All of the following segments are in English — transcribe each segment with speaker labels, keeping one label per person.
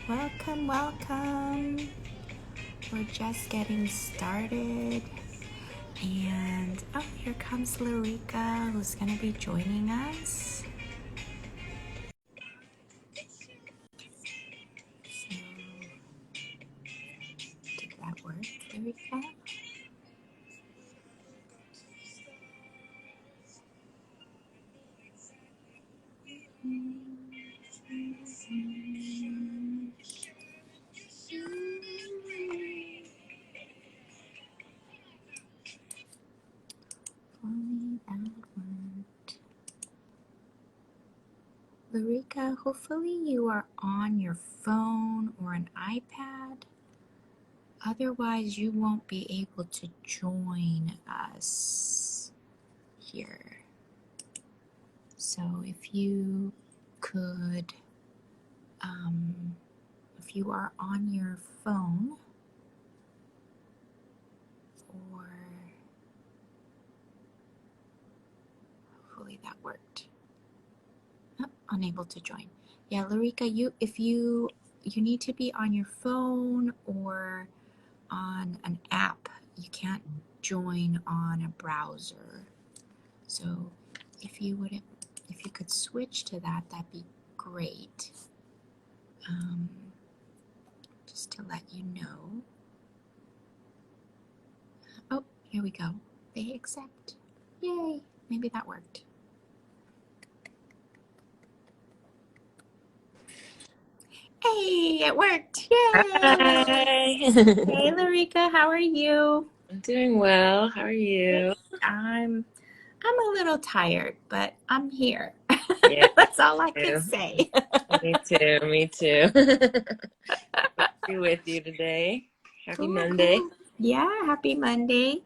Speaker 1: Welcome, welcome. We're just getting started. And here comes Laurika, who's going to be joining us. So, did that work, Laurika? Laurika, hopefully you are on your phone or an iPad. Otherwise, you won't be able to join us here. So if you could, if you are on your phone, or hopefully that worked. Oh, unable to join. Yeah, Laurika, you need to be on your phone or on an app. You can't join on a browser. So if you could switch to that, that'd be great. Just to let you know. Oh, here we go. They accept. Yay! Maybe that worked. Hey, it worked! Yay!
Speaker 2: Hi.
Speaker 1: Hey, Laurika, how are you?
Speaker 2: I'm doing well. How are you?
Speaker 1: I'm a little tired, but I'm here.
Speaker 2: Yeah,
Speaker 1: That's all I
Speaker 2: me
Speaker 1: can
Speaker 2: too.
Speaker 1: say.
Speaker 2: Me too. Me too. Be with you today. Happy
Speaker 1: Cool,
Speaker 2: Monday.
Speaker 1: cool. Yeah, happy Monday.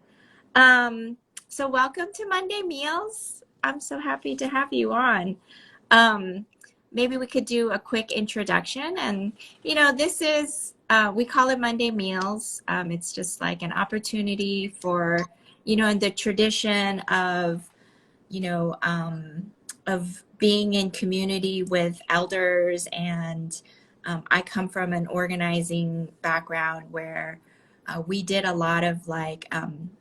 Speaker 1: So welcome to Monday Meals. I'm so happy to have you on. Maybe we could do a quick introduction. And, this is, we call it Monday Meals. It's just like an opportunity for, in the tradition of, of being in community with elders. And I come from an organizing background where we did a lot of like,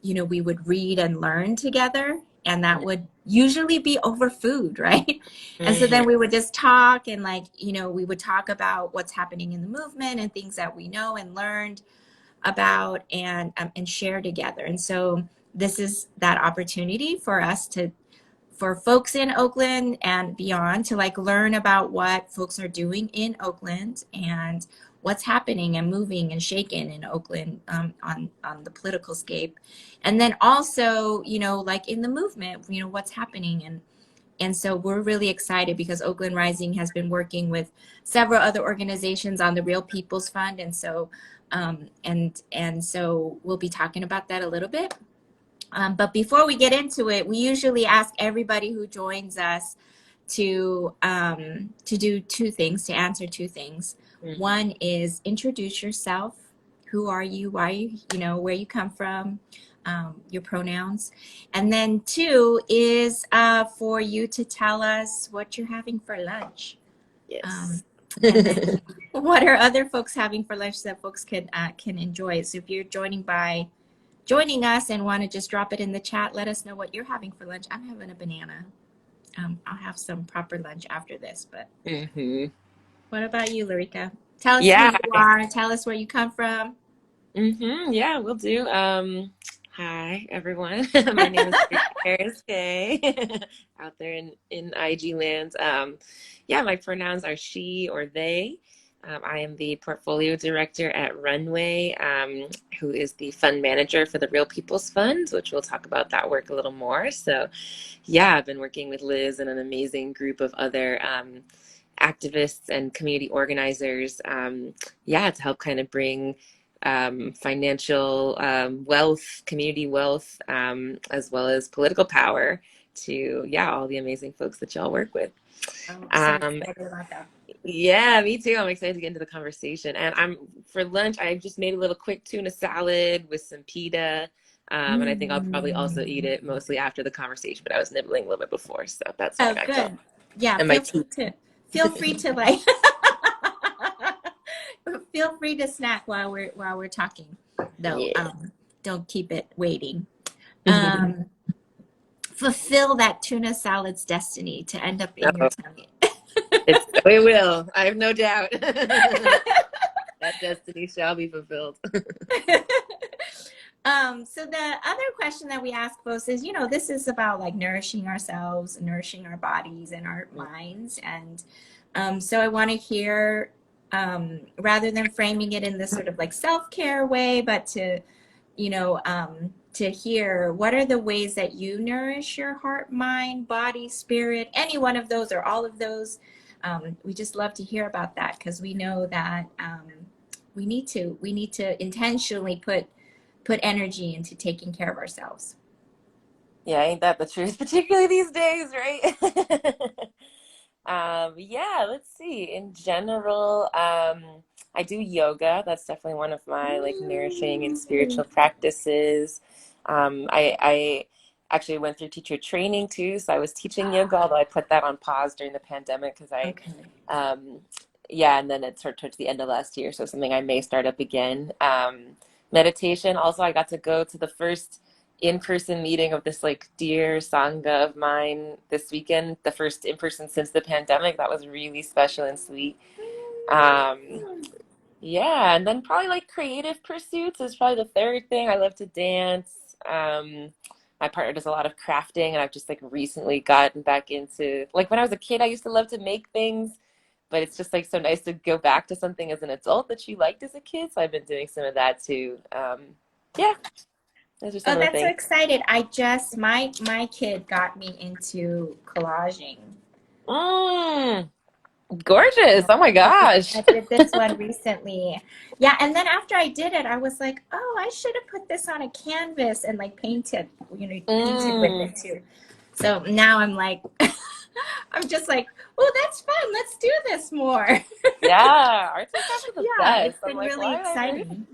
Speaker 1: we would read and learn together, and that would usually be over food, right? And so
Speaker 2: Mm-hmm.
Speaker 1: then we would just talk and like, we would talk about what's happening in the movement and things that we know and learned about and share together. And so this is that opportunity for us for folks in Oakland and beyond to like learn about what folks are doing in Oakland and what's happening and moving and shaking in Oakland on the political scape. And then also, like in the movement, what's happening. And so we're really excited because Oakland Rising has been working with several other organizations on the Real People's Fund. And so, and so we'll be talking about that a little bit. But before we get into it, we usually ask everybody who joins us to do two things, to answer two things.
Speaker 2: Mm-hmm.
Speaker 1: One is introduce yourself. Who are you? Why are you, where you come from, your pronouns. And then two is for you to tell us what you're having for lunch.
Speaker 2: Yes.
Speaker 1: And then what are other folks having for lunch that folks can enjoy. So if you're joining us and want to just drop it in the chat, let us know what you're having for lunch. I'm having a banana. I'll have some proper lunch after this, but
Speaker 2: Mm-hmm.
Speaker 1: what about you, Laurika? Tell us who
Speaker 2: Yeah.
Speaker 1: you are. Tell us where you come from.
Speaker 2: Mm-hmm. Yeah, we'll do. Hi, everyone. My name is Laurika Harris-Kaye out there in IG land. Yeah, my pronouns are she or they. I am the portfolio director at Runway, who is the fund manager for the Real People's Fund, which we'll talk about that work a little more. So, yeah, I've been working with Liz and an amazing group of other activists and community organizers, to help kind of bring financial wealth, community wealth, as well as political power to, all the amazing folks that y'all work with.
Speaker 1: I'm so
Speaker 2: Um,
Speaker 1: excited about that.
Speaker 2: yeah, me too. I'm excited to get into the conversation. And for lunch, I just made a little quick tuna salad with some pita. And I think I'll probably also eat it mostly after the conversation, but I was nibbling a little bit before. So that's what I
Speaker 1: Oh,
Speaker 2: got going.
Speaker 1: good. Yeah,
Speaker 2: And my
Speaker 1: feel
Speaker 2: tea.
Speaker 1: free to feel free to like feel free to snack while we're talking, though.
Speaker 2: Yeah.
Speaker 1: Don't keep it waiting. Um, fulfill that tuna salad's destiny to end up in your
Speaker 2: Oh,
Speaker 1: tummy.
Speaker 2: it will. I have no doubt. That destiny shall be fulfilled.
Speaker 1: So the other question that we ask folks is, this is about like nourishing ourselves, nourishing our bodies and our minds. And so I want to hear, rather than framing it in this sort of like self-care way, but to hear what are the ways that you nourish your heart, mind, body, spirit, any one of those or all of those. We just love to hear about that because we know that we need to intentionally put energy into taking care of ourselves.
Speaker 2: Yeah, ain't that the truth, particularly these days, right? Yeah, let's see. In general, I do yoga. That's definitely one of my like nourishing and spiritual practices. I actually went through teacher training too, so I was teaching yoga, although I put that on pause during the pandemic because
Speaker 1: Okay.
Speaker 2: yeah, and then it sort of towards the end of last year, so something I may start up again. Meditation. Also, I got to go to the first in-person meeting of this like dear sangha of mine this weekend, the first in-person since the pandemic. That was really special and sweet. Yeah, and then probably like creative pursuits is probably the third thing. I love to dance. My partner does a lot of crafting, and I've just like recently gotten back into like when I was a kid, I used to love to make things, but it's just like so nice to go back to something as an adult that you liked as a kid. So I've been doing some of that too. Yeah, those are some
Speaker 1: Oh,
Speaker 2: of the
Speaker 1: that's so
Speaker 2: things.
Speaker 1: excited. My kid got me into collaging.
Speaker 2: Mm, gorgeous. Oh my gosh.
Speaker 1: I did this one recently. Yeah, and then after I did it, I was like, oh, I should have put this on a canvas and like painted with
Speaker 2: Mm,
Speaker 1: it too. So now I'm like, I'm just like, oh, that's fun. Let's do this more.
Speaker 2: yeah, arts and crafts are the
Speaker 1: Yeah,
Speaker 2: best.
Speaker 1: it's
Speaker 2: I'm
Speaker 1: been
Speaker 2: like,
Speaker 1: really
Speaker 2: why am I learning?
Speaker 1: exciting.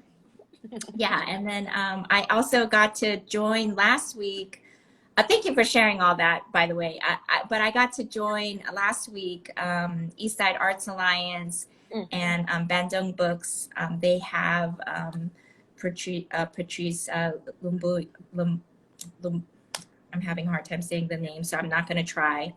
Speaker 1: Yeah, and then I also got to join last week. Thank you for sharing all that, by the way. But I got to join last week Eastside Arts Alliance
Speaker 2: Mm,
Speaker 1: and Bandung Books. They have Patrice Lumbu, Lum, I'm having a hard time saying the name, so I'm not going to try.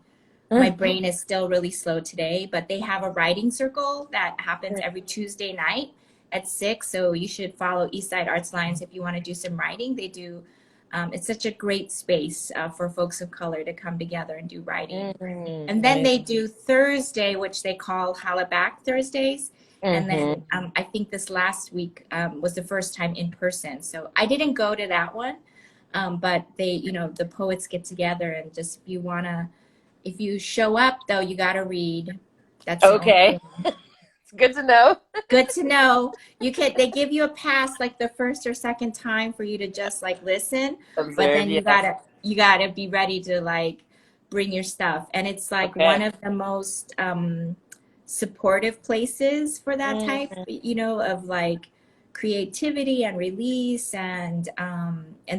Speaker 1: My
Speaker 2: mm,
Speaker 1: brain is still really slow today, but they have a writing circle that happens every Tuesday night at 6. So you should follow Eastside Arts Alliance if you want to do some writing. They do. It's such a great space for folks of color to come together and do writing. And then
Speaker 2: nice.
Speaker 1: they do Thursday, which they call Holla Back Thursdays. And
Speaker 2: Mm-hmm.
Speaker 1: then I think this last week was the first time in person. So I didn't go to that one, but the poets get together and just if you show up, though, you got to read. That's the only
Speaker 2: Okay,
Speaker 1: thing.
Speaker 2: it's good to know.
Speaker 1: Good to know. They give you a pass like the first or second time for you to just like listen, but
Speaker 2: Observe,
Speaker 1: then
Speaker 2: yes.
Speaker 1: you gotta be ready to like bring your stuff. And it's like one
Speaker 2: Okay.
Speaker 1: of the most supportive places for that type,
Speaker 2: Mm,
Speaker 1: of like creativity and release and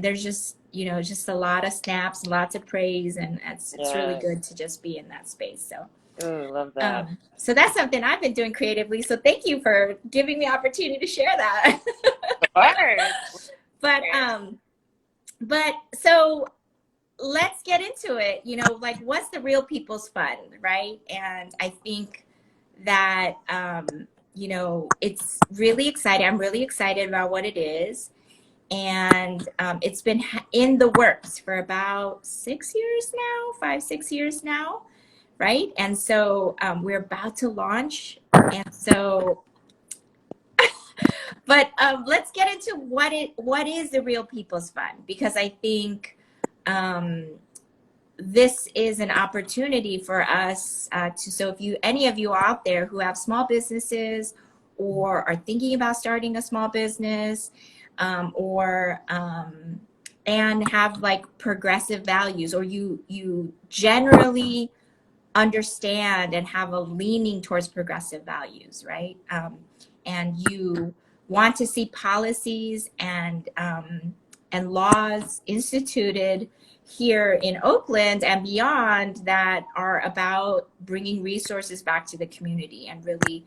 Speaker 1: there's just a lot of snaps, lots of praise, and it's really
Speaker 2: yes.
Speaker 1: good to just be in that space. So
Speaker 2: Ooh, love that.
Speaker 1: so that's something I've been doing creatively. So thank you for giving me the opportunity to share that.
Speaker 2: Of course.
Speaker 1: but but so let's get into it. Like what's the real people's fun, right? And I think that it's really exciting. I'm really excited about what it is. And it's been in the works for about 6 years now, 5, 6 years now, right? And so we're about to launch. And so, but let's get into what is the Real People's Fund, because I think um, this is an opportunity for us so if any of you out there who have small businesses or are thinking about starting a small business or and have like progressive values, or you generally understand and have a leaning towards progressive values, right? And you want to see policies and laws instituted here in Oakland and beyond that are about bringing resources back to the community and really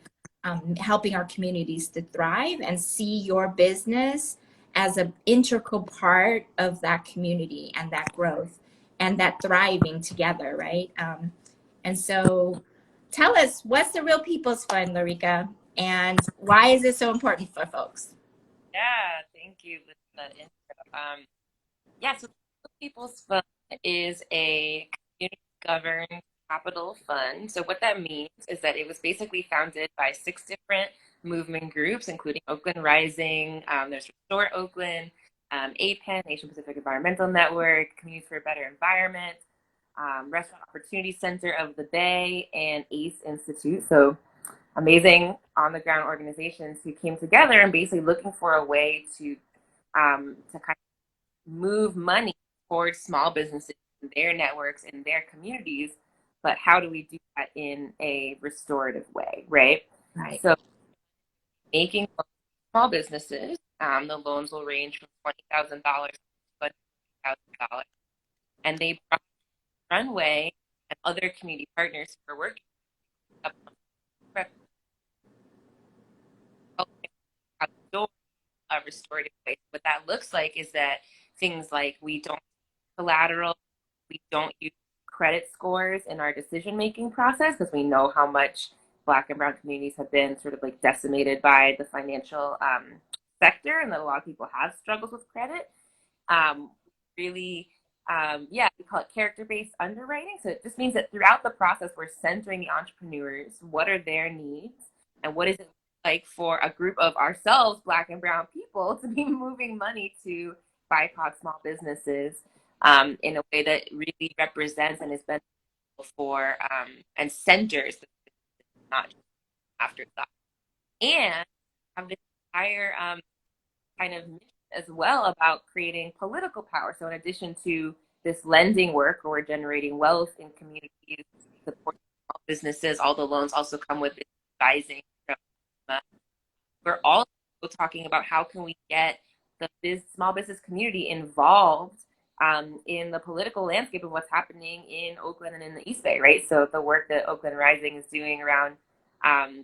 Speaker 1: helping our communities to thrive and see your business as an integral part of that community and that growth and that thriving together, right? And so tell us, what's the Real People's Fund, Laurika, and why is it so important for folks?
Speaker 2: Yeah, thank you for that intro. Yeah, so the People's Fund is a community governed capital fund. So what that means is that it was basically founded by 6 different movement groups, including Oakland Rising, there's Restore Oakland, APEN, Asian Pacific Environmental Network, Communities for a Better Environment, Restaurant Opportunity Center of the Bay, and ACE Institute. So amazing on the ground organizations who came together and basically looking for a way to kind of move money towards small businesses and their networks and their communities, but how do we do that in a restorative way, right?
Speaker 1: Right.
Speaker 2: So making small businesses, the loans will range from $20,000 to $20,000, and they brought Runway and other community partners who are working up a restorative way. What that looks like is that things like we don't collateral, we don't use credit scores in our decision making process because we know how much Black and Brown communities have been sort of like decimated by the financial sector, and that a lot of people have struggles with credit. Really, yeah, we call it character-based underwriting. So it just means that throughout the process, we're centering the entrepreneurs. What are their needs, and what is it like for a group of ourselves, Black and Brown people, to be moving money to BIPOC small businesses in a way that really represents and is beneficial for and centers, not just afterthought, and have this entire kind of mission as well about creating political power. So in addition to this lending work where we're generating wealth in communities, supporting small businesses, all the loans also come with advising. We're also talking about how can we get the small business community involved in the political landscape of what's happening in Oakland and in the East Bay, right? So the work that Oakland Rising is doing around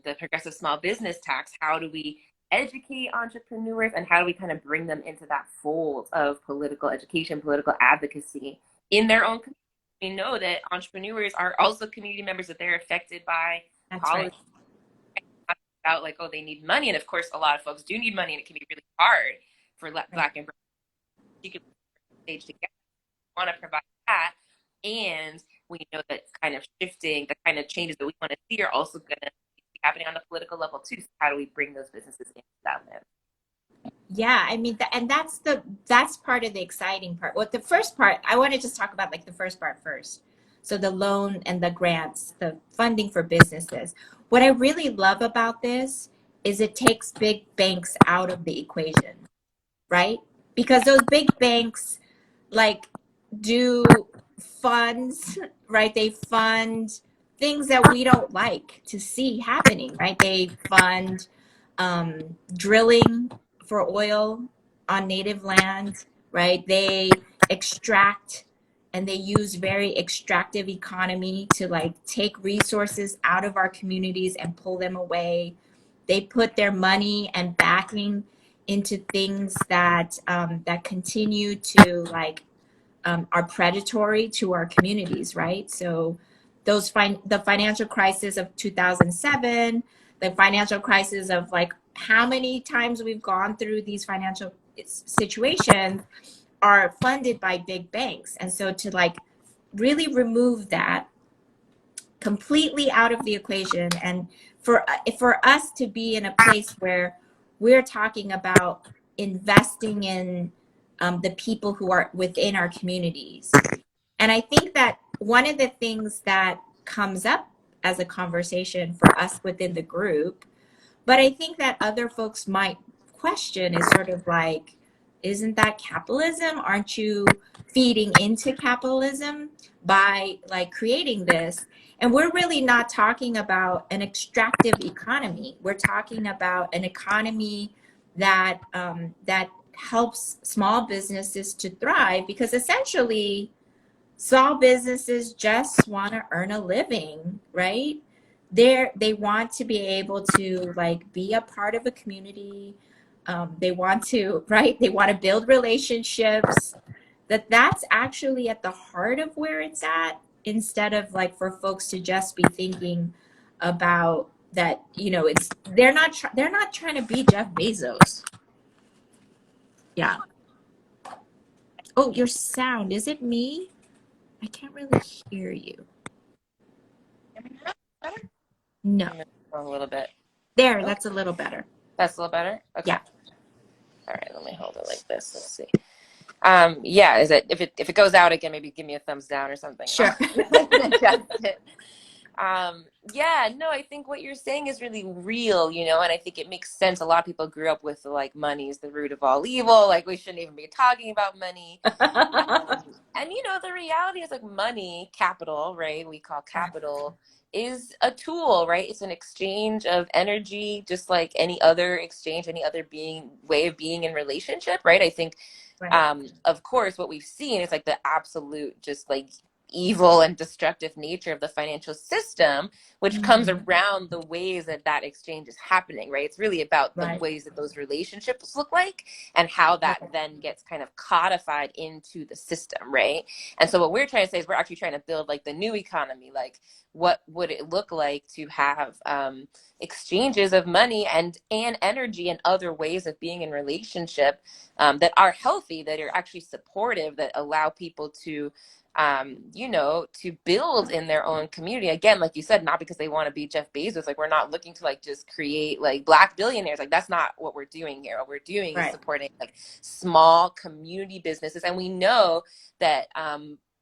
Speaker 2: the progressive small business tax, how do we educate entrepreneurs and how do we kind of bring them into that fold of political education, political advocacy in their own community? We know that entrepreneurs are also community members, that they're affected by policy. Right. About like, oh, they need money. And of course, a lot of folks do need money, and it can be really hard for Black and Brown to stage together. We want to provide that. And we know that kind of shifting, the kind of changes that we want to see are also going to be happening on the political level too. So how do we bring those businesses into that land?
Speaker 1: Yeah, I mean, and that's part of the exciting part. Well, the first part, I want to just talk about like the first part first. So the loan and the grants, the funding for businesses. What I really love about this is it takes big banks out of the equation, right? Because those big banks like do funds, right? They fund things that we don't like to see happening, right? They fund drilling for oil on native land, right? They extract and they use very extractive economy to like take resources out of our communities and pull them away. They put their money and backing into things that that continue to like are predatory to our communities, right? So the financial crisis of 2007, the financial crisis of like how many times we've gone through these financial situations are funded by big banks. And so to like really remove that completely out of the equation, and for us to be in a place where we're talking about investing in the people who are within our communities. And I think that one of the things that comes up as a conversation for us within the group, but I think that other folks might question, is sort of like, isn't that capitalism? Aren't you feeding into capitalism by like creating this? And we're really not talking about an extractive economy. We're talking about an economy that that helps small businesses to thrive, because essentially small businesses just want to earn a living, right? they want to be able to like be a part of a community. They want to, right? They want to build relationships. That's actually at the heart of where it's at, instead of like for folks to just be thinking about that, you know, it's they're not trying to be Jeff Bezos. Yeah. Oh, your sound, is it me? I can't really hear you.
Speaker 2: Better?
Speaker 1: No.
Speaker 2: A little bit.
Speaker 1: There,
Speaker 2: Oh,
Speaker 1: that's a little better.
Speaker 2: that's a little better. Okay.
Speaker 1: Yeah.
Speaker 2: All right. Let me hold it like this. Let's see. Yeah. Is it if it goes out again? Maybe give me a thumbs down or something.
Speaker 1: Sure.
Speaker 2: Adjust it. Yeah, no, I think what you're saying is really real, you know, and I think it makes sense. A lot of people grew up with like money is the root of all evil. Like we shouldn't even be talking about money. And you know, the reality is like money, capital, right? We call capital is a tool, right? It's an exchange of energy, just like any other exchange, any other way of being in relationship, right? I think
Speaker 1: Right.
Speaker 2: of course, what we've seen is like the absolute just like evil and destructive nature of the financial system, which comes
Speaker 1: Mhm.
Speaker 2: around the ways that that exchange is happening, right? It's really about the
Speaker 1: Right.
Speaker 2: ways that those relationships look like and how that
Speaker 1: Right.
Speaker 2: then gets kind of codified into the system, right? And so what we're trying to say is we're actually trying to build like the new economy, like what would it look like to have exchanges of money and energy and other ways of being in relationship that are healthy, that are actually supportive, that allow people to you know, to build in their own community. Again, like you said, not because they want to be Jeff Bezos. Like we're not looking to like just create like Black billionaires. Like that's not what we're doing here. What we're doing is
Speaker 1: Right.
Speaker 2: supporting like small community businesses. And we know that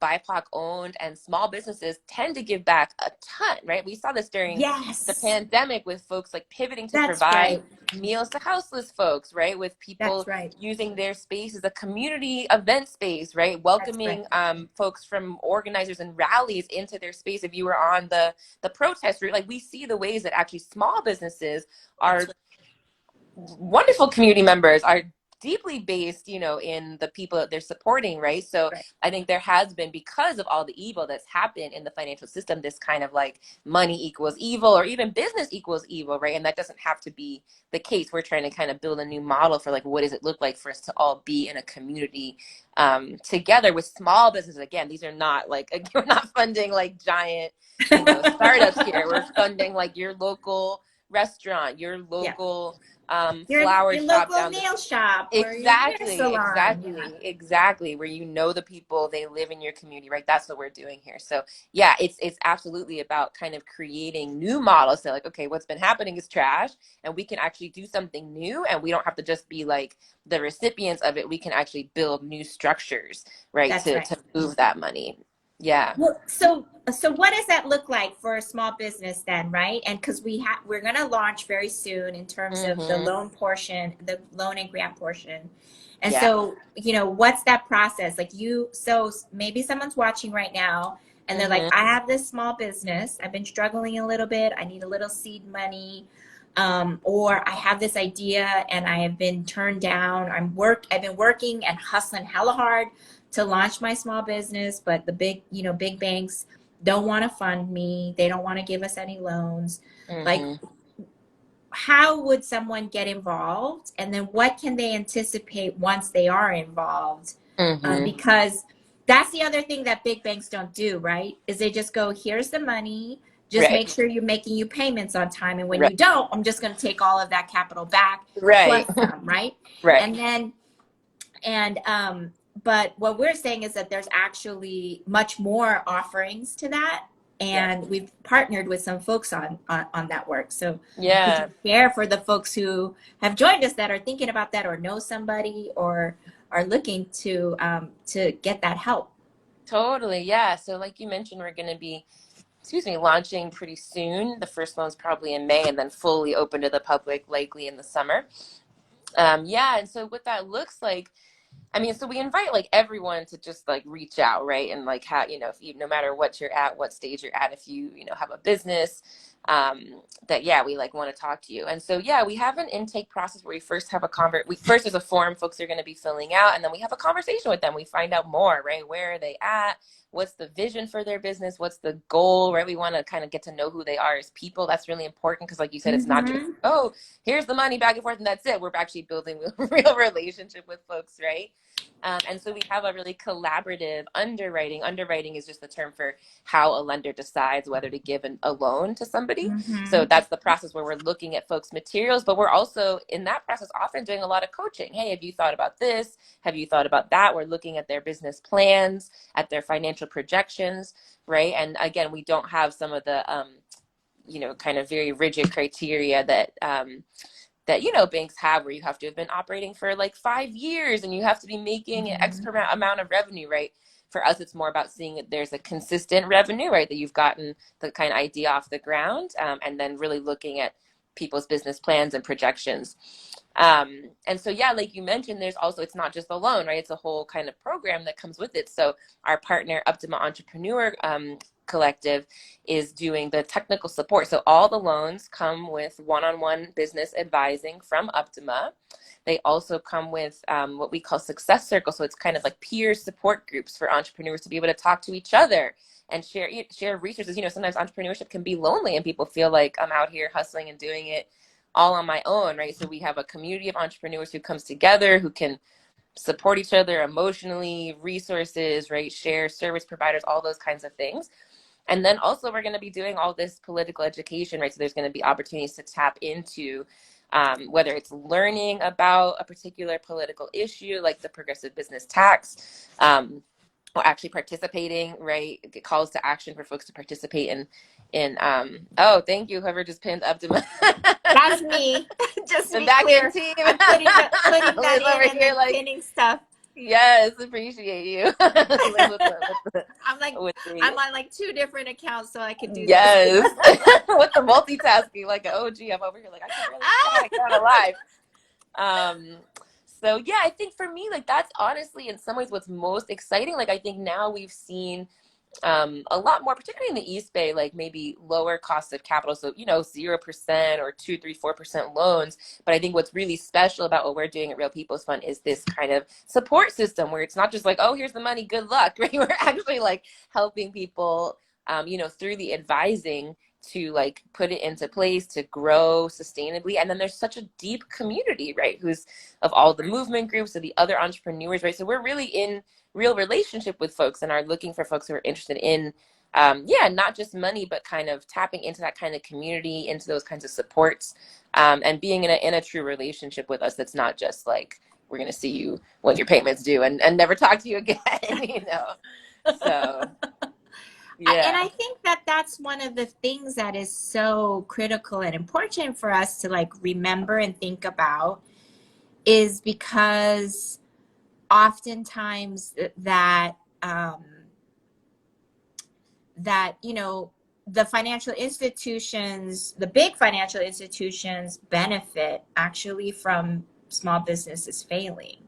Speaker 2: BIPOC owned and small businesses tend to give back a ton, right? We saw this during the
Speaker 1: Yes.
Speaker 2: pandemic with folks like pivoting to
Speaker 1: That's
Speaker 2: provide
Speaker 1: right.
Speaker 2: meals to houseless folks, right? With
Speaker 1: That's
Speaker 2: people
Speaker 1: right.
Speaker 2: using their space as a community event space, right?
Speaker 1: That's right.
Speaker 2: Welcoming folks from organizers and rallies into their space. If you were on the protest route, like we see the ways that actually small businesses
Speaker 1: That's
Speaker 2: are
Speaker 1: right.
Speaker 2: wonderful community members, are deeply based, you know, in the people that they're supporting, right? So
Speaker 1: Right.
Speaker 2: I think there has been, because of all the evil that's happened in the financial system, this kind of like money equals evil or even business equals evil, right? And that doesn't have to be the case. We're trying to kind of build a new model for like, what does it look like for us to all be in a community together with small businesses? Again, these are not like, we're not funding like giant, you know, startups here. We're funding like your local restaurant, your
Speaker 1: Yeah.
Speaker 2: local flower
Speaker 1: Your
Speaker 2: shop
Speaker 1: local
Speaker 2: down the
Speaker 1: nail shop or your hair
Speaker 2: exactly,
Speaker 1: salon. Yeah.
Speaker 2: exactly, exactly, where you know the people, they live in your community, right? That's what we're doing here. So yeah, it's absolutely about kind of creating new models. So like, okay, what's been happening is trash, and we can actually do something new, and we don't have to just be like the recipients of it. We can actually build new structures, right,
Speaker 1: That's right.
Speaker 2: to move that money. Yeah.
Speaker 1: Well, so what does that look like for a small business then, right? And because we're going to launch very soon in terms of the
Speaker 2: Mm-hmm.
Speaker 1: loan portion, the loan and grant portion. And
Speaker 2: Yeah.
Speaker 1: so, you know, what's that process? Like so maybe someone's watching right now and they're like,
Speaker 2: Mm-hmm.
Speaker 1: I have this small business. I've been struggling a little bit. I need a little seed money. Or I have this idea and I have been turned down. I've been working and hustling hella hard to launch my small business, but the big banks don't want to fund me. They don't want to give us any loans. Like,
Speaker 2: Mm-hmm.
Speaker 1: how would someone get involved? And then what can they anticipate once they are involved?
Speaker 2: Mm-hmm.
Speaker 1: Because that's the other thing that big banks don't do, right? Is they just go, here's the money. Just
Speaker 2: Right.
Speaker 1: make sure you're making your payments on time. And when
Speaker 2: Right.
Speaker 1: you don't, I'm just going to take all of that capital back
Speaker 2: Right.
Speaker 1: plus some, right?
Speaker 2: Right.
Speaker 1: And then and but what we're saying is that there's actually much more offerings to that,
Speaker 2: Yeah.
Speaker 1: and we've partnered with some folks on that work. So could
Speaker 2: Yeah.
Speaker 1: you share for the folks who have joined us that are thinking about that or know somebody or are looking to get that help?
Speaker 2: Totally. Yeah. So like you mentioned, we're going to be, excuse me, launching pretty soon. The first one's probably in May and then fully open to the public likely in the summer. Yeah. And so what that looks like, I mean, so we invite like everyone to just like reach out, right? And like how, you know, if you, no matter what you're at, what stage you're at, if you, you know, have a business, that, yeah, we like want to talk to you. And so, yeah, we have an intake process where we first have first there's a form folks are going to be filling out, and then we have a conversation with them. We find out more, right? Where are they at? what's the vision for their business, what's the goal, right? We want to kind of get to know who they are as people. That's really important because, like you said, it's not just, oh, here's the money back and forth and that's it. We're actually building a real relationship with folks, right? And so we have a really collaborative underwriting. Underwriting is just the term for how a lender decides whether to give a loan to somebody. So that's the process where we're looking at folks' materials, but we're also in that process often doing a lot of coaching. Hey, have you thought about this? Have you thought about that? We're looking at their business plans, at their financial projections, right? And again, we don't have some of the, kind of very rigid criteria that, banks have, where you have to have been operating for like 5 years and you have to be making an X amount of revenue, right? For us, it's more about seeing that there's a consistent revenue, right? That you've gotten the kind of idea off the ground, and then really looking at people's business plans and projections. And so, yeah, like you mentioned, there's also, it's not just a loan, right? It's a whole kind of program that comes with it. So our partner, Uptima Entrepreneur Collective, is doing the technical support. So all the loans come with one-on-one business advising from Uptima. They also come with what we call success circles. So it's kind of like peer support groups for entrepreneurs to be able to talk to each other and share resources. Sometimes entrepreneurship can be lonely and people feel like, I'm out here hustling and doing it all on my own, right? So we have a community of entrepreneurs who comes together, who can support each other emotionally, resources, right? Share service providers, all those kinds of things. And then also we're going to be doing all this political education, right? So there's going to be opportunities to tap into whether it's learning about a particular political issue, like the progressive business tax, or actually participating, right? Get calls to action for folks to participate oh, thank you, whoever just pinned up to my
Speaker 1: That's me. Just to
Speaker 2: the
Speaker 1: be
Speaker 2: back
Speaker 1: clear,
Speaker 2: end team.
Speaker 1: I'm putting that
Speaker 2: Liz over
Speaker 1: in and
Speaker 2: here,
Speaker 1: then
Speaker 2: like,
Speaker 1: pinning stuff.
Speaker 2: yes, appreciate you. Liz
Speaker 1: I'm on like 2 different accounts, so I could do this.
Speaker 2: Yes. With the multitasking, like, oh gee, I'm over here like, I can really I can't alive. So yeah, I think for me, like, that's honestly in some ways what's most exciting. Like, I think now we've seen a lot more, particularly in the East Bay, like maybe lower cost of capital. So, 0% or 2, 3, 4% loans. But I think what's really special about what we're doing at Real People's Fund is this kind of support system where it's not just like, oh, here's the money, good luck, right? We're actually like helping people, through the advising to like put it into place to grow sustainably. And then there's such a deep community, right? Who's of all the movement groups, of the other entrepreneurs, right? So we're really in real relationship with folks and are looking for folks who are interested in, not just money, but kind of tapping into that kind of community, into those kinds of supports, and being in a true relationship with us. That's not just like, we're going to see you when your payments due and never talk to you again, So, yeah.
Speaker 1: And I think that that's one of the things that is so critical and important for us to like remember and think about, is because oftentimes that the financial institutions, the big financial institutions, benefit actually from small businesses failing.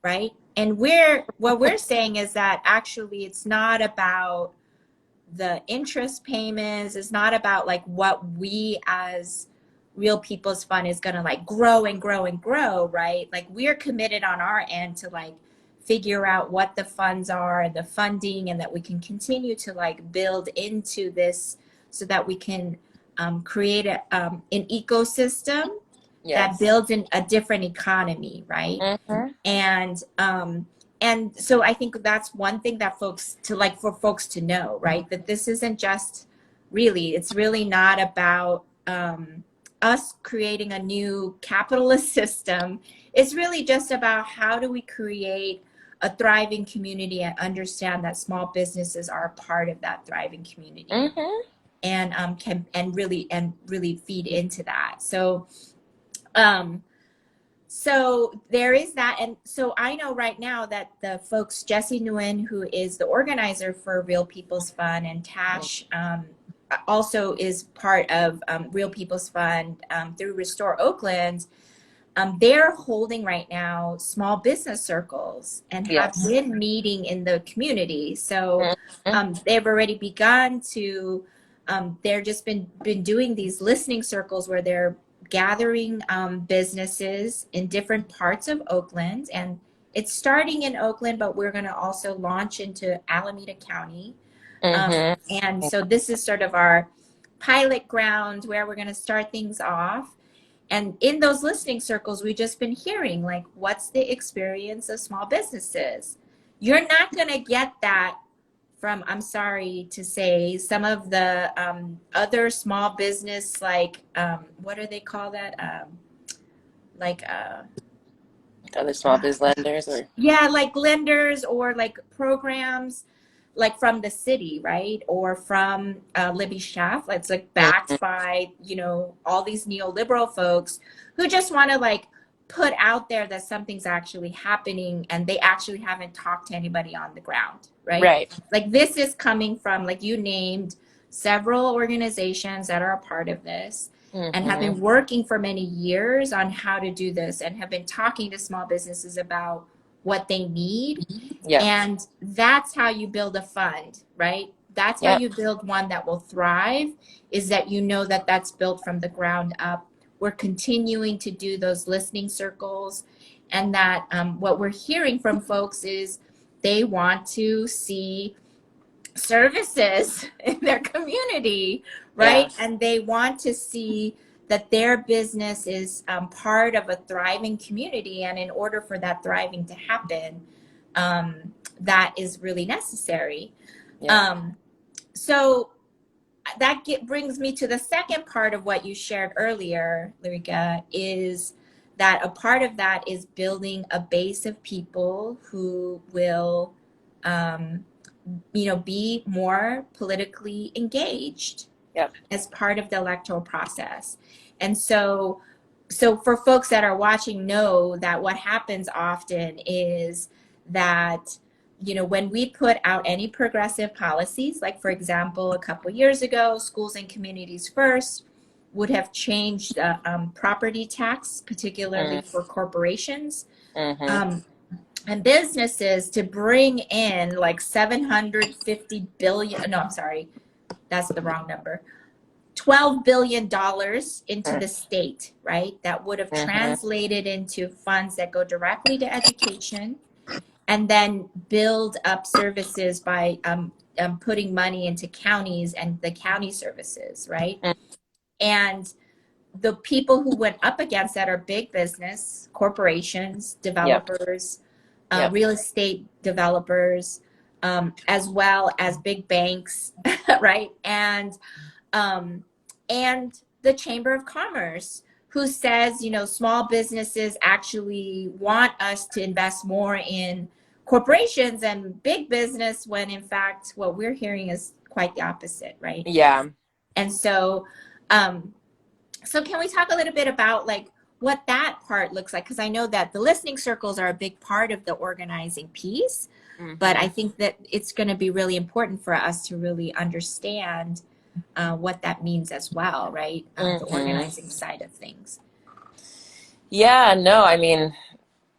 Speaker 1: Right? And what we're saying is that actually it's not about the interest payments. It's not about like what we as Real People's Fund is going to like grow and grow and grow, right? Like, we're committed on our end to like figure out what the funds are and the funding, and that we can continue to like build into this so that we can create an ecosystem that builds in a different economy, right? And so I think that's one thing that for folks to know, right? That this isn't just it's really not about us creating a new capitalist system. It's really just about how do we create a thriving community and understand that small businesses are a part of that thriving community, and can really feed into that. So there is that. And so I know right now that the folks, Jesse Nguyen, who is the organizer for Real People's Fund, and Tash also is part of Real People's Fund through Restore Oakland. They're holding right now small business circles and have been meeting in the community. So they've already begun to, they're just been doing these listening circles where they're gathering businesses in different parts of Oakland and it's starting in Oakland, but we're going to also launch into Alameda County. And so this is sort of our pilot ground where we're going to start things off. And in those listening circles, we've just been hearing, like, what's the experience of small businesses? You're not going to get that from, I'm sorry to say, some of the other small business, like, what do they call that? Like,
Speaker 2: other small biz lenders, or
Speaker 1: yeah, like lenders or like programs like from the city, right? Or from Libby Schaff. It's like backed by, you know, all these neoliberal folks who just want to like put out there that something's actually happening and they actually haven't talked to anybody on the ground, right?
Speaker 2: right.
Speaker 1: Like this is coming from, like you named several organizations that are a part of this and have been working for many years on how to do this and have been talking to small businesses about what they need.
Speaker 2: Yeah.
Speaker 1: And that's how you build a fund, right? That's how you build one that will thrive, is that you know that that's built from the ground up. We're continuing to do those listening circles, and that what we're hearing from folks is they want to see services in their community, right?
Speaker 2: Yeah.
Speaker 1: And they want to see that their business is part of a thriving community. And in order for that thriving to happen, that is really necessary.
Speaker 2: Yeah.
Speaker 1: So that brings me to the second part of what you shared earlier, Laurika, is that a part of that is building a base of people who will you know, be more politically engaged as part of the electoral process. And so for folks that are watching, know that what happens often is that, you know, when we put out any progressive policies, like for example, a couple years ago, Schools and Communities First would have changed the property tax, particularly for corporations. And businesses, to bring in like 750 billion, no, I'm sorry, that's the wrong number, $12 billion into the state, right? That would have translated into funds that go directly to education and then build up services by putting money into counties and the county services, right? And the people who went up against that are big business, corporations, developers, real estate developers, as well as big banks, right? And the Chamber of Commerce, who says, you know, small businesses actually want us to invest more in corporations and big business, when in fact what we're hearing is quite the opposite, right?
Speaker 2: Yeah.
Speaker 1: And so so can we talk a little bit about like what that part looks like? Because I know that the listening circles are a big part of the organizing piece, but I think that it's going to be really important for us to really understand what that means as well, right? The organizing side of things.
Speaker 2: Yeah, no, I mean,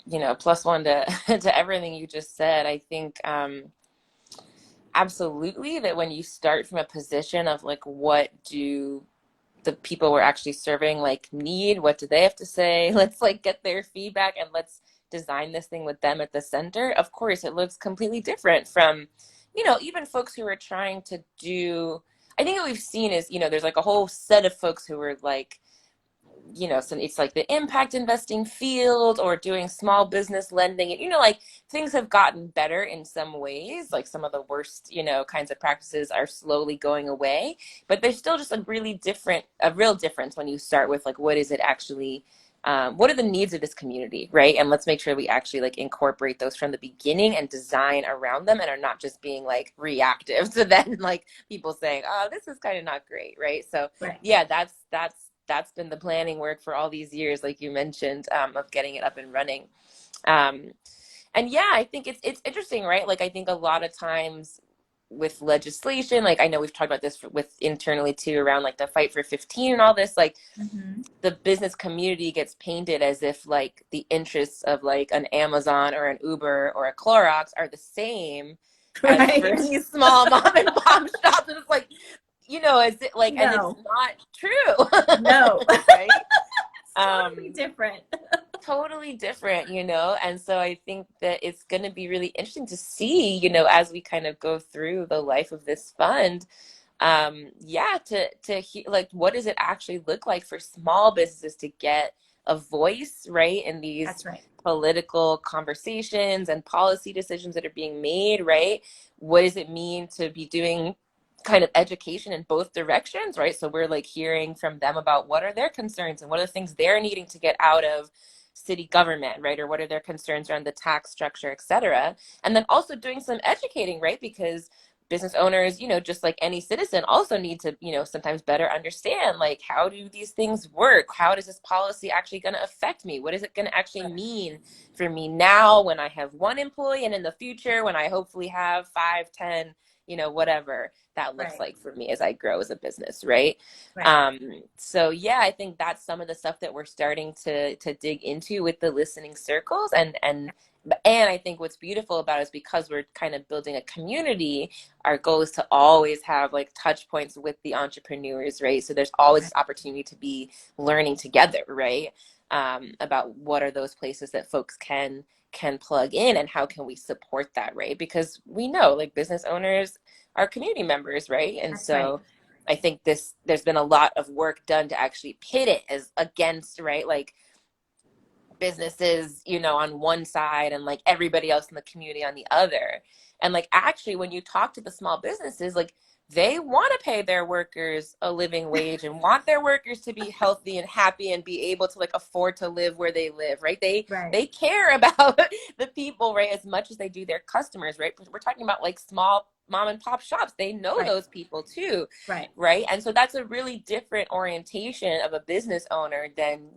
Speaker 2: you know, plus one to to everything you just said. I think absolutely that when you start from a position of like, what do the people we're actually serving like need, what do they have to say, let's like get their feedback and let's design this thing with them at the center. Of course it looks completely different from, you know, even folks who are trying to do, I think what we've seen is, you know, there's like a whole set of folks who are like, you know, so it's like the impact investing field or doing small business lending, and you know, like things have gotten better in some ways. Like some of the worst, you know, kinds of practices are slowly going away, but there's still just a real difference when you start with like, what is it actually, what are the needs of this community, right? And let's make sure we actually like incorporate those from the beginning and design around them, and are not just being like reactive to then like people saying, oh, this is kind of not great, right? So yeah, that's been the planning work for all these years, like you mentioned, of getting it up and running. And yeah, I think it's interesting, right? Like, I think a lot of times with legislation, like I know we've talked about this with internally too, around like the fight for 15 and all this, like the business community gets painted as if like the interests of like an Amazon or an Uber or a Clorox are the same as for these small mom and pop shops. And it's like, you know, is it like, and it's not true.
Speaker 1: No.
Speaker 2: Right?
Speaker 1: Totally different.
Speaker 2: totally different, and so I think that it's going to be really interesting to see, as we kind of go through the life of this fund, yeah, like, what does it actually look like for small businesses to get a voice, right, in these
Speaker 1: That's right.
Speaker 2: political conversations and policy decisions that are being made, right? What does it mean to be doing kind of education in both directions, right? So we're like hearing from them about what are their concerns and what are the things they're needing to get out of city government, right? Or what are their concerns around the tax structure, et cetera. And then also doing some educating, right? Because business owners, just like any citizen, also need to, sometimes better understand, like, how do these things work? How does this policy actually going to affect me? What is it going to actually mean for me now when I have one employee, and in the future when I hopefully have 5, 10, whatever that looks
Speaker 1: Right.
Speaker 2: like for me as I grow as a business, right?
Speaker 1: Right.
Speaker 2: So yeah, I think that's some of the stuff that we're starting to dig into with the listening circles, and I think what's beautiful about it is because we're kind of building a community, our goal is to always have like touch points with the entrepreneurs, right? So there's always this opportunity to be learning together, right? About what are those places that folks can plug in, and how can we support that, right? Because we know, like, business owners are community members, right? And
Speaker 1: That's right.
Speaker 2: so I think there's been a lot of work done to actually pit it as against, right, like, businesses, on one side and like everybody else in the community on the other. And like, actually, when you talk to the small businesses, like, they want to pay their workers a living wage and want their workers to be healthy and happy and be able to like afford to live where they live, right?
Speaker 1: Right.
Speaker 2: They care about the people, right, as much as they do their customers, right? We're talking about like small mom and pop shops. They know
Speaker 1: Right.
Speaker 2: those people too,
Speaker 1: Right.
Speaker 2: right? And so that's a really different orientation of a business owner than,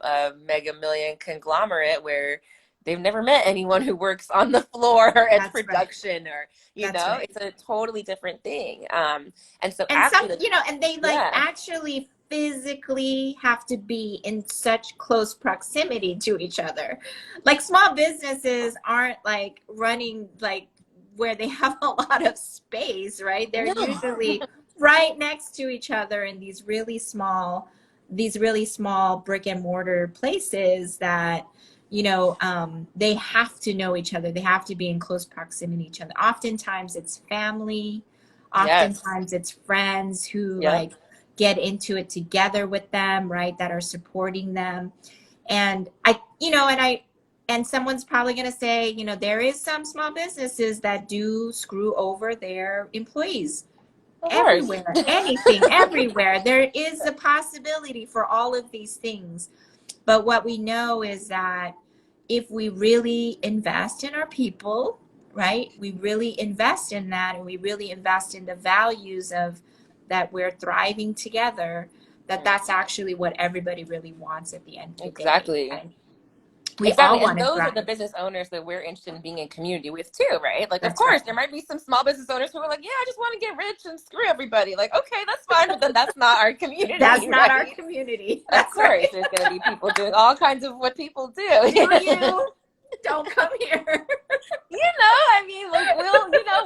Speaker 2: a mega million conglomerate where they've never met anyone who works on the floor at
Speaker 1: That's right.
Speaker 2: production, or,
Speaker 1: That's right.
Speaker 2: it's a totally different thing. And so
Speaker 1: And some,
Speaker 2: actually,
Speaker 1: and they like
Speaker 2: yeah,
Speaker 1: actually physically have to be in such close proximity to each other. Like, small businesses aren't like running like where they have a lot of space, right? They're
Speaker 2: no,
Speaker 1: usually right next to each other in these really small brick and mortar places that, they have to know each other. They have to be in close proximity to each other. Oftentimes it's family.
Speaker 2: yes,
Speaker 1: Oftentimes it's friends who
Speaker 2: yep,
Speaker 1: like get into it together with them, right? That are supporting them. And and someone's probably going to say, there is some small businesses that do screw over their employees
Speaker 2: of course,
Speaker 1: everywhere, anything, everywhere. There is a possibility for all of these things. But what we know is that if we really invest in our people, right? We really invest in that, and we really invest in the values of that we're thriving together, that's actually what everybody really wants at the end of the day,
Speaker 2: exactly.
Speaker 1: right? We all
Speaker 2: Exactly. And
Speaker 1: want to
Speaker 2: those are the
Speaker 1: thrive.
Speaker 2: business owners that we're interested in being in community with too, right? Like, of
Speaker 1: That's right.
Speaker 2: course, there might be some small business owners who are like, yeah, I just want to get rich and screw everybody. Like, okay, that's fine, but then that's not our
Speaker 1: That's
Speaker 2: community,
Speaker 1: not our
Speaker 2: right?
Speaker 1: community.
Speaker 2: Of
Speaker 1: That's
Speaker 2: course,
Speaker 1: right.
Speaker 2: there's going to be people doing all kinds of what people do.
Speaker 1: Do you? Don't come here.
Speaker 2: I mean, like,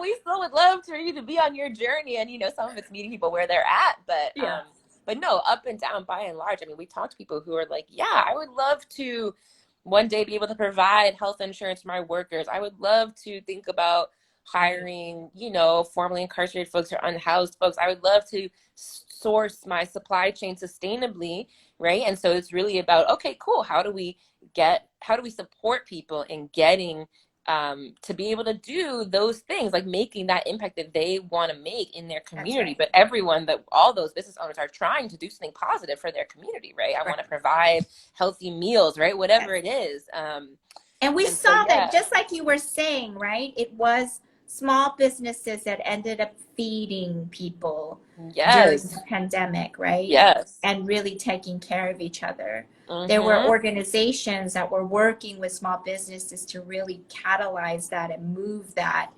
Speaker 2: we still would love for you to be on your journey, and, some of it's meeting people where they're at,
Speaker 1: Yeah.
Speaker 2: but no, up and down, by and large. I mean, we talk to people who are like, yeah, I would love to one day be able to provide health insurance for my workers. I would love to think about
Speaker 1: Right.
Speaker 2: hiring, formerly incarcerated folks or unhoused folks. I would love to source my supply chain sustainably, right? And so it's really about, okay, cool. How do we support people in getting to be able to do those things, like making that impact that they want to make in their
Speaker 1: That's
Speaker 2: community?
Speaker 1: right.
Speaker 2: But all those business owners are trying to do something positive for their community, right? I
Speaker 1: Right.
Speaker 2: want to provide healthy meals, right?
Speaker 1: Yes.
Speaker 2: Whatever it is.
Speaker 1: And we
Speaker 2: And so,
Speaker 1: saw that,
Speaker 2: yeah,
Speaker 1: just like you were saying, right? It was small businesses that ended up feeding people during the
Speaker 2: yes,
Speaker 1: pandemic, right?
Speaker 2: yes.
Speaker 1: And really taking care of each other. There were
Speaker 2: Mm-hmm.
Speaker 1: organizations that were working with small businesses to really catalyze that and move that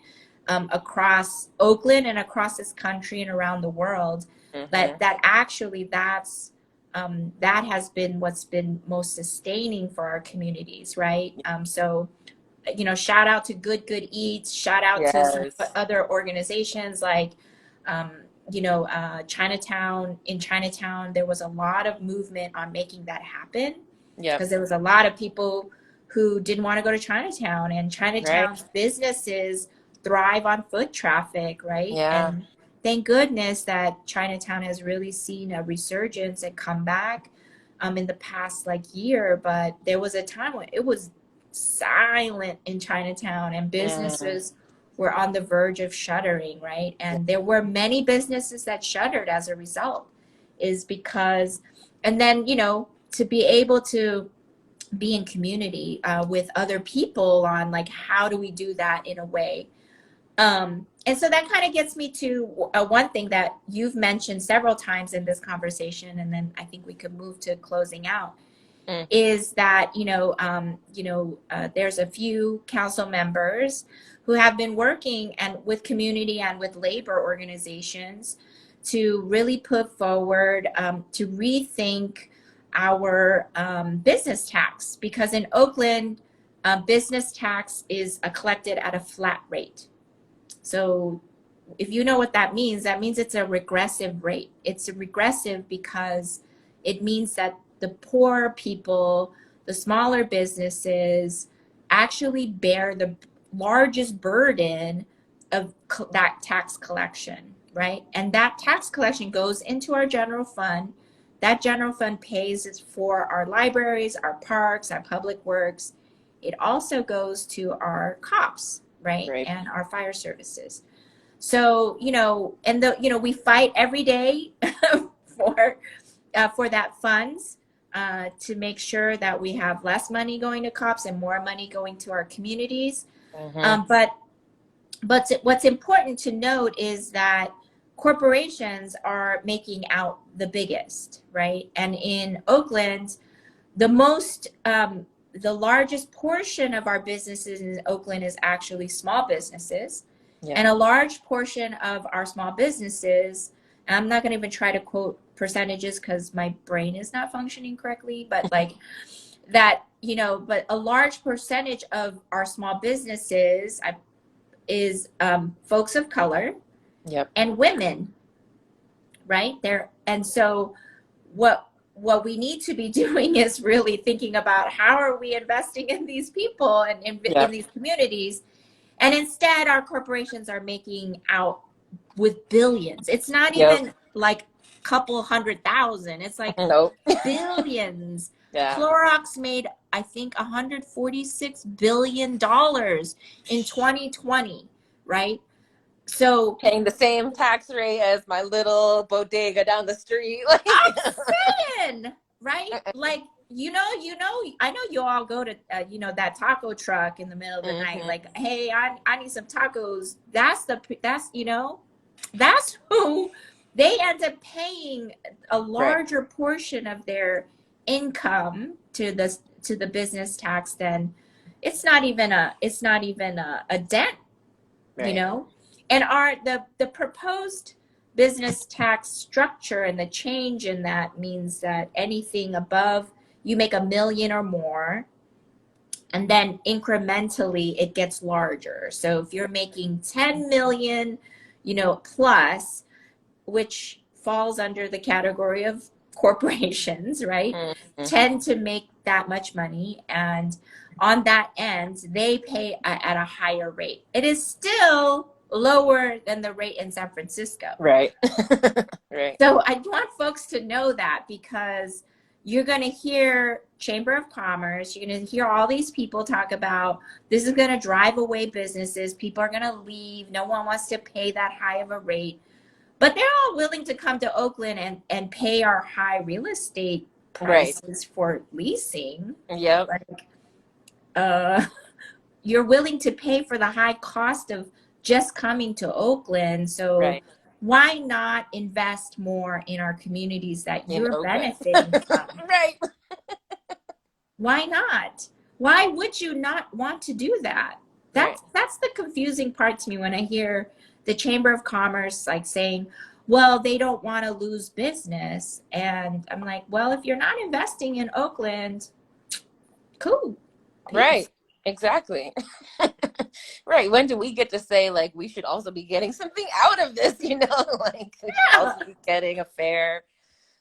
Speaker 1: across Oakland and across this country and around the world.
Speaker 2: Mm-hmm.
Speaker 1: But that actually, that has been what's been most sustaining for our communities, right? So, shout out to Good Eats, shout out to some
Speaker 2: Yes.
Speaker 1: other organizations like, um, Chinatown. In Chinatown, there was a lot of movement on making that happen.
Speaker 2: Yep.
Speaker 1: because there was a lot of people who didn't want to go to Chinatown, and
Speaker 2: Right.
Speaker 1: Chinatown's businesses thrive on foot traffic, right?
Speaker 2: Yeah.
Speaker 1: And thank goodness that Chinatown has really seen a resurgence and comeback in the past like year. But there was a time when it was silent in Chinatown, and
Speaker 2: Mm.
Speaker 1: businesses were on the verge of shuttering, right?
Speaker 2: Yeah.
Speaker 1: And there were many businesses that shuttered as a result, is because, and then, to be able to be in community with other people on like, how do we do that in a way, and so that kind of gets me to one thing that you've mentioned several times in this conversation, and then I think we could move to closing out,
Speaker 2: Mm.
Speaker 1: is that there's a few council members who have been working and with community and with labor organizations to really put forward, to rethink our business tax, because in Oakland, business tax is collected at a flat rate. So if you know what that means it's a regressive rate. It's a regressive because it means that the poor people, the smaller businesses, actually bear the largest burden of that tax collection, right? And that tax collection goes into our general fund. That general fund pays for our libraries, our parks, our public works. It also goes to our cops, right?
Speaker 2: Right.
Speaker 1: And our fire services. So, and we fight every day for that funds, to make sure that we have less money going to cops and more money going to our communities.
Speaker 2: Mm-hmm.
Speaker 1: But what's important to note is that corporations are making out the biggest, right? And in Oakland, the largest portion of our businesses in Oakland is actually small businesses.
Speaker 2: Yeah.
Speaker 1: And a large portion of our small businesses, and I'm not going to even try to quote percentages because my brain is not functioning correctly, but like that, but a large percentage of our small businesses is folks of color.
Speaker 2: Yep.
Speaker 1: And women, right there. And so what we need to be doing is really thinking about how are we investing in these people and in these communities. And instead, our corporations are making out with billions. It's not even like a couple 100,000. It's like
Speaker 2: Nope.
Speaker 1: billions.
Speaker 2: Yeah.
Speaker 1: Clorox made, I think, $146 billion in 2020, right? So
Speaker 2: paying the same tax rate as my little bodega down the street.
Speaker 1: I'm saying, right? Like, I know you all go to, that taco truck in the middle of the night. Like, hey, I need some tacos. That's who they end up paying a larger portion of their income to the business tax. Then it's not even a dent, and the proposed business tax structure and the change in that means that anything above, you make $1 million or more, and then incrementally it gets larger. So if you're making 10 million, plus, which falls under the category of corporations, right? Tend to make that much money, and on that end, they pay at a higher rate. It is still lower than the rate in San Francisco.
Speaker 2: Right. Right.
Speaker 1: So I want folks to know that, because you're going to hear Chamber of Commerce, you're going to hear all these people talk about this is going to drive away businesses. People are going to leave. No one wants to pay that high of a rate. But they're all willing to come to Oakland and pay our high real estate prices for leasing.
Speaker 2: Yep.
Speaker 1: Like, you're willing to pay for the high cost of just coming to Oakland. So why not invest more in our communities that you're benefiting from?
Speaker 2: Right.
Speaker 1: Why not? Why would you not want to do that? That's the confusing part to me when I hear the Chamber of Commerce like saying, well, they don't want to lose business. And I'm like, well, if you're not investing in Oakland, cool. Peace.
Speaker 2: Right. Exactly. Right. When do we get to say, like, we should also be getting something out of this, like, we should also be getting a fair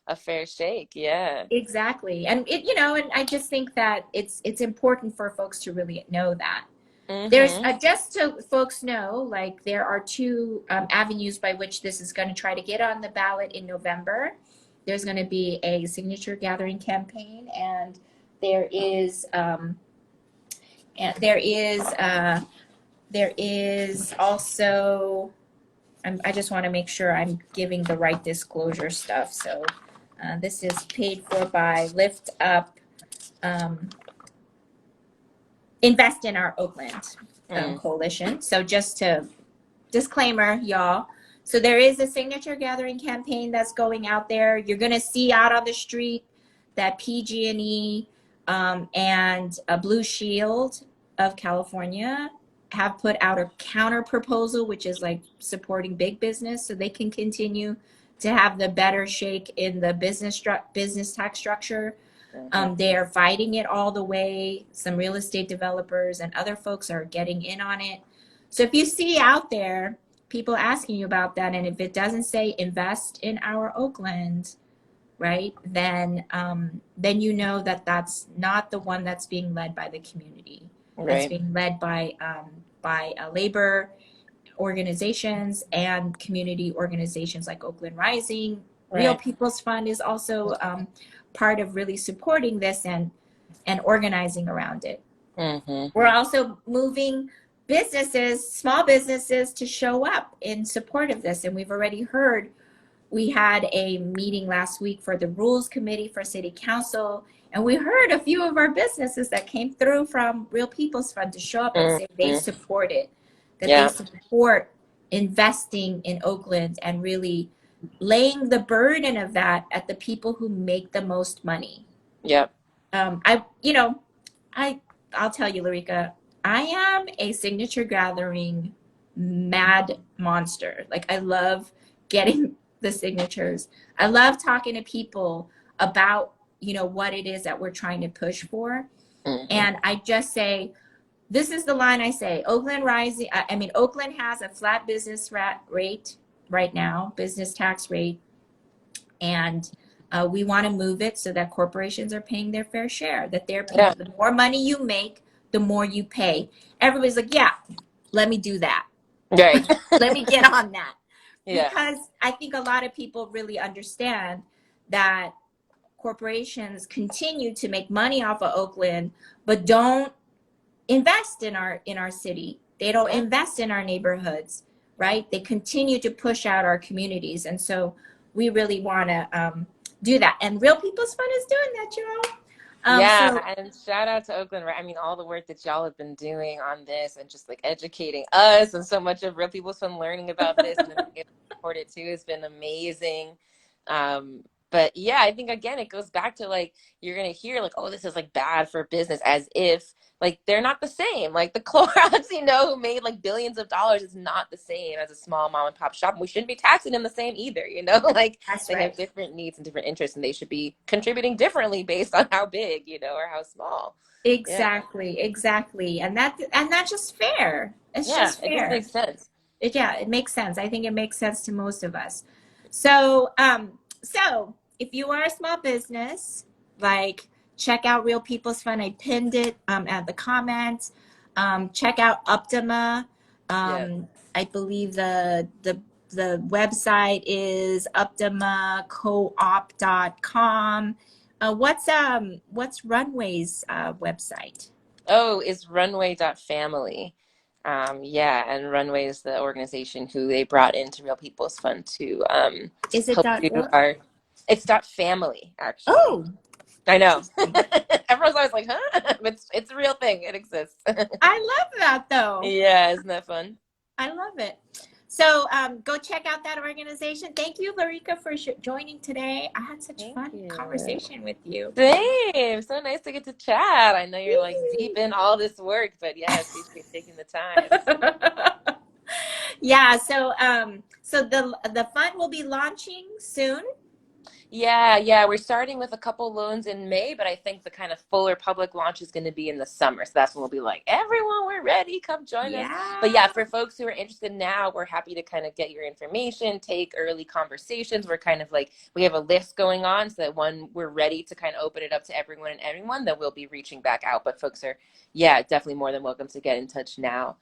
Speaker 2: a fair shake. Yeah.
Speaker 1: Exactly. And and I just think that it's important for folks to really know that. There's
Speaker 2: Mm-hmm.
Speaker 1: just so folks know, like there are two avenues by which this is going to try to get on the ballot in November. There's going to be a signature gathering campaign, and there is um, and there is also. I just want to make sure I'm giving the right disclosure stuff. So this is paid for by Lift Up. Um, Invest in our Oakland
Speaker 2: Mm.
Speaker 1: coalition. So just to disclaimer, y'all. So there is a signature gathering campaign that's going out there. You're going to see out on the street that PG&E and Blue Shield of California have put out a counter proposal, which is like supporting big business so they can continue to have the better shake in the business tax structure.
Speaker 2: Mm-hmm.
Speaker 1: They are fighting it all the way. Some real estate developers and other folks are getting in on it. So if you see out there people asking you about that, and if it doesn't say invest in our Oakland, right, then you know that that's not the one that's being led by the community. That's
Speaker 2: Right.
Speaker 1: being led by labor organizations and community organizations like Oakland Rising. Real
Speaker 2: Right.
Speaker 1: People's Fund is also part of really supporting this and organizing around it.
Speaker 2: Mm-hmm.
Speaker 1: We're also moving businesses, small businesses, to show up in support of this. And we've already heard, we had a meeting last week for the Rules Committee for City Council, and we heard a few of our businesses that came through from Real People's Fund to show up and say they
Speaker 2: Mm-hmm.
Speaker 1: support it, that they
Speaker 2: Yeah.
Speaker 1: support investing in Oakland and really laying the burden of that at the people who make the most money.
Speaker 2: Yep.
Speaker 1: I, you know, I'll tell you, Laurika, I am a signature gathering mad monster. Like I love getting the signatures. I love talking to people about, what it is that we're trying to push for.
Speaker 2: Mm-hmm.
Speaker 1: And I just say, this is the line I say, Oakland Rising, Oakland has a flat business rate right now, business tax rate. And we want to move it so that corporations are paying their fair share, that they're paying,
Speaker 2: Yeah.
Speaker 1: the more money you make, the more you pay. Everybody's like, yeah, let me do that.
Speaker 2: Right.
Speaker 1: Let me get on that.
Speaker 2: Yeah.
Speaker 1: Because I think a lot of people really understand that corporations continue to make money off of Oakland, but don't invest in our city. They don't
Speaker 2: Yeah.
Speaker 1: invest in our neighborhoods, right? They continue to push out our communities. And so we really want to do that. And Real People's Fund is doing that, y'all.
Speaker 2: Yeah, and shout out to Oakland, right? I mean, all the work that y'all have been doing on this and just like educating us and so much of Real People's Fun learning about this and then being able to support it too has been amazing. But yeah, I think again, it goes back to like, you're going to hear like, oh, this is like bad for business as if like they're not the same. Like the Clorox, who made like billions of dollars is not the same as a small mom and pop shop. We shouldn't be taxing them the same either, like
Speaker 1: That's
Speaker 2: they
Speaker 1: right.
Speaker 2: have different needs and different interests and they should be contributing differently based on how big, or how small.
Speaker 1: Exactly, exactly. And that's just fair. It's
Speaker 2: Yeah,
Speaker 1: just
Speaker 2: it just
Speaker 1: fair.
Speaker 2: makes sense.
Speaker 1: It makes sense. I think it makes sense to most of us. So, if you are a small business, like check out Real People's Fund. I pinned it at the comments. Check out Uptima.
Speaker 2: Yeah.
Speaker 1: I believe the website is uptimacoop.com. What's Runway's website?
Speaker 2: Oh, it's runway.family. Yeah, and Runway is the organization who they brought into Real People's Fund to
Speaker 1: Is it
Speaker 2: help do
Speaker 1: .org?
Speaker 2: it's .family actually.
Speaker 1: Oh,
Speaker 2: I know.
Speaker 1: interesting.
Speaker 2: Everyone's always like, huh? It's a real thing. It exists.
Speaker 1: I love that though.
Speaker 2: Yeah, isn't that fun?
Speaker 1: I love it. So go check out that organization. Thank you, Laurika, for joining today. I had such
Speaker 2: Thank
Speaker 1: fun
Speaker 2: you.
Speaker 1: conversation with you.
Speaker 2: Same. So nice to get to chat. I know you're like deep in all this work, but yeah, I appreciate taking the time.
Speaker 1: Yeah. So the fund will be launching soon.
Speaker 2: Yeah, we're starting with a couple loans in May, but I think the kind of fuller public launch is going to be in the summer. So that's when we'll be like, everyone, we're ready, come join us. But
Speaker 1: Yeah.
Speaker 2: yeah, for folks who are interested now, we're happy to kind of get your information, take early conversations. We're kind of like, we have a list going on so that when we're ready to kind of open it up to everyone, then we'll be reaching back out. But folks are, yeah, definitely more than welcome to get in touch now.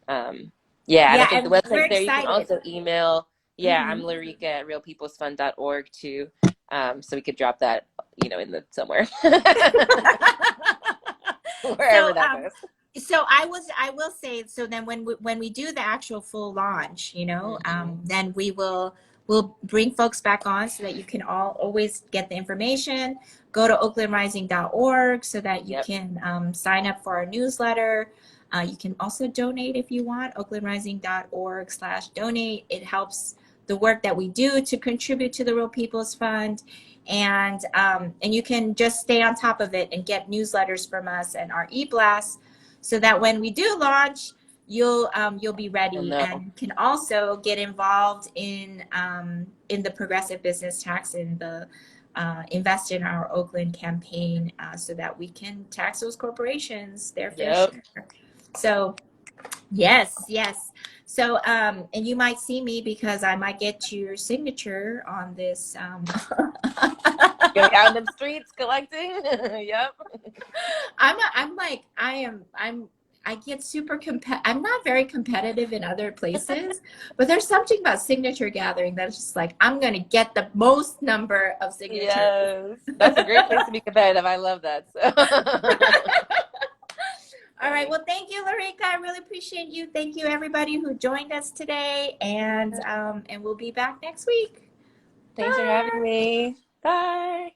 Speaker 2: Yeah, and I
Speaker 1: Yeah,
Speaker 2: think the
Speaker 1: and we're
Speaker 2: website's there. You can
Speaker 1: excited.
Speaker 2: also email. Yeah, I'm
Speaker 1: Hmm.
Speaker 2: Laurika at realpeoplesfund.org too. So we could drop that, in the somewhere,
Speaker 1: So
Speaker 2: wherever that goes.
Speaker 1: so I will say, so then when we do the actual full launch,
Speaker 2: Hmm.
Speaker 1: then we'll bring folks back on so that you can all always get the information. Go to oaklandrising.org so that you
Speaker 2: Yep.
Speaker 1: can sign up for our newsletter. You can also donate if you want, oaklandrising.org/donate. It helps the work that we do to contribute to the Real People's Fund. And you can just stay on top of it and get newsletters from us and our e-blasts so that when we do launch, you'll be
Speaker 2: You'll
Speaker 1: ready,
Speaker 2: know.
Speaker 1: and can also get involved in the progressive business tax and the invest in our Oakland campaign so that we can tax those corporations their fair
Speaker 2: Yep.
Speaker 1: share. So yes. So and you might see me because I might get your signature on this.
Speaker 2: Going out in the streets collecting. Yep.
Speaker 1: I'm like I get I'm not very competitive in other places, but there's something about signature gathering that's just like I'm gonna get the most number of signatures.
Speaker 2: Yes. That's a great place to be competitive. I love that. So.
Speaker 1: All right.
Speaker 2: Funny.
Speaker 1: Well, thank you, Laurika. I really appreciate you. Thank you, everybody who joined us today, and we'll be back next week.
Speaker 2: Thanks for having
Speaker 1: Bye.
Speaker 2: me. Bye.